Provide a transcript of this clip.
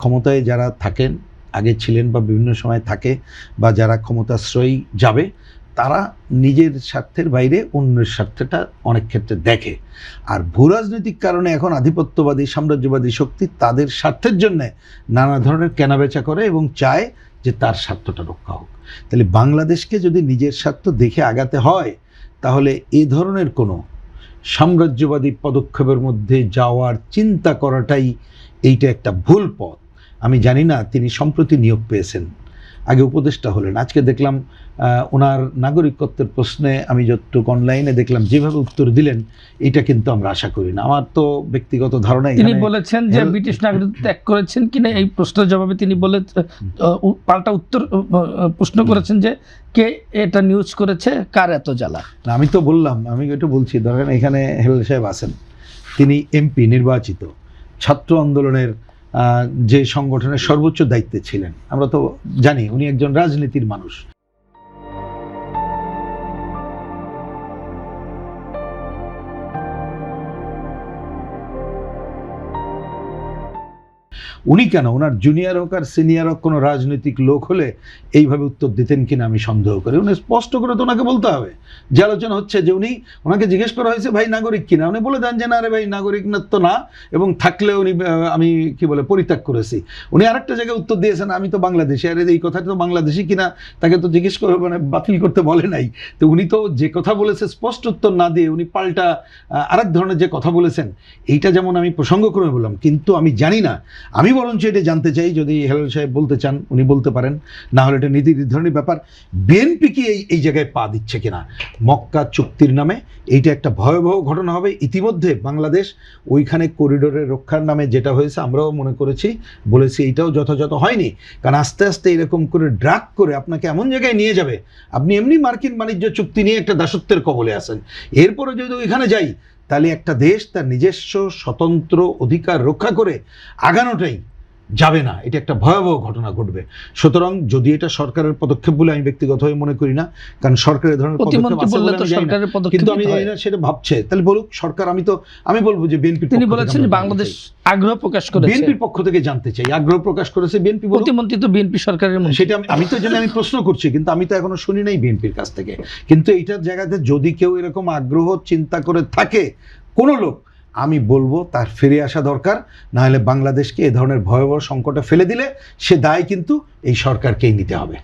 ক্ষমতায় যারা থাকেন, আগে ছিলেন বা বিভিন্ন সময় থাকে, বা যারা ক্ষমতাশ্রয়ী যাবে, তারা নিজের স্বার্থের বাইরে অন্যের স্বার্থটা অনেক ক্ষেত্রে দেখে। আর ভূরাজনৈতিক কারণে এখন আধিপত্যবাদী সাম্রাজ্যবাদী শক্তি তাদের স্বার্থের জন্য নানা ধরনের কেনাবেচা করে এবং চায় যে তার স্বার্থটা রক্ষা হোক। তাহলে বাংলাদেশকে যদি নিজের স্বার্থ দেখে আগাতে হয়, তাহলে এ ধরনের কোনো সাম্রাজ্যবাদী পদক্ষেপের মধ্যে যাওয়ার চিন্তা করাটাই এইটা একটা ভুল পথ। আমি জানি না তিনি সম্প্রতি নিয়োগ পেয়েছেন, আগে উপদেষ্টা হলেন, আজকে দেখলাম ওনার নাগরিকত্বের প্রশ্নে আমি যতটুকু অনলাইনে দেখলাম যেভাবে উত্তর দিলেন, এটা কিন্তু আমরা আশা করি না। আমার তো ব্যক্তিগত ধারণা, তিনি বলেছেন যে ব্রিটিশ নাগরিকত্ব ত্যাগ করেছেন কিনা এই প্রশ্নের জবাবে তিনি পাল্টা উত্তর প্রশ্ন করেছেন যে কে এটা নিউজ করেছে, কার এত জ্বালা। আমি তো বললাম, আমি একটু বলছি, ধরেন এখানে হেলাল সাহেব আছেন, তিনি এমপি নির্বাচিত, ছাত্র আন্দোলনের যে সংগঠনের সর্বোচ্চ দায়িত্বে ছিলেন, আমরা তো জানি উনি একজন রাজনীতির মানুষ। উনি কেন, ওনার জুনিয়র হোক আর সিনিয়র হোক, কোনো রাজনৈতিক লোক হলে এইভাবে উত্তর দিতেন কিনা আমি সন্দেহ করি। উনি স্পষ্ট করে তো ওনাকে বলতে হবে। যে আলোচনা হচ্ছে যে ওনাকে জিজ্ঞেস করা হয়েছে ভাই নাগরিক কিনা, উনি বলে দেন যে না রে ভাই নাগরিক না তো না, এবং থাকলে উনি আমি পরিত্যাগ করেছি। উনি আরেকটা জায়গায় উত্তর দিয়েছেন আমি তো বাংলাদেশি, আর এই কথাটা তো বাংলাদেশি কিনা তাকে তো জিজ্ঞেস করে বাতিল করতে বলে নাই। তো উনি তো যে কথা বলেছে স্পষ্ট উত্তর না দিয়ে উনি পাল্টা আরেক ধরনের যে কথা বলেছেন, এইটা যেমন আমি প্রসঙ্গ করে বললাম, কিন্তু আমি জানি না, আমি বরঞ্চ এটা জানতে চাই, যদি হেলাল সাহেব বলতে চান উনি বলতে পারেন, না হলে এটা নীতি নির্ধারণী ব্যাপার। বিএনপি কি এই জায়গায় পা দিচ্ছে কিনা মক্কা চুক্তির নামে, এইটা একটা ভয়াবহ ঘটনা হবে। ইতিমধ্যে বাংলাদেশ ওইখানে করিডোরের রক্ষার নামে যেটা হয়েছে আমরাও মনে বলেছি এইটাও যথাযথ হয়নি। কারণ আস্তে আস্তে এরকম করে ড্রাগ করে আপনাকে এমন জায়গায় নিয়ে যাবে, আপনি এমনি মার্কিন বাণিজ্য চুক্তি নিয়ে একটা দাসত্বের কবলে আছেন, এরপরে যদি ওইখানে যাই তাহলে একটা দেশ তার নিজস্ব স্বতন্ত্র অধিকার রক্ষা করে আগানোটাই যাবে না, এটা একটা ভয়াবহ ঘটনা ঘটবে। সুতরাং যদি এটা সরকারের পদক্ষেপ বলে আমি ব্যক্তিগতভাবে মনে করি না, কারণ সরকারের ধরনের পদক্ষেপ আছে বলে আমি জানি না, কিন্তু আমি জানি না সেটা ভাবছে, তাহলে বলুক সরকার। আমি বলবো যে বিএনপি, তিনি বলেছেন বাংলাদেশ আগ্রহ প্রকাশ করেছে, বিএনপির পক্ষ থেকে জানতে চাই, আগ্রহ প্রকাশ করেছে বিএনপি, প্রতিমন্ত্রী তো বিএনপি সরকারের মধ্যে, সেটা আমি তো জানি, আমি প্রশ্ন করছি, কিন্তু আমি তো এখনো শুনি নাই বিএনপির কাছ থেকে। কিন্তু এইটার জায়গাতে যদি কেউ এরকম আগ্রহ চিন্তা করে থাকে কোনো লোক, আমি বলবো তার ফিরে আসা দরকার, না হলে বাংলাদেশকে এ ধরনের ভয়াবহ সংকটে ফেলে দিলে সে দায় কিন্তু এই সরকারকেই নিতে হবে।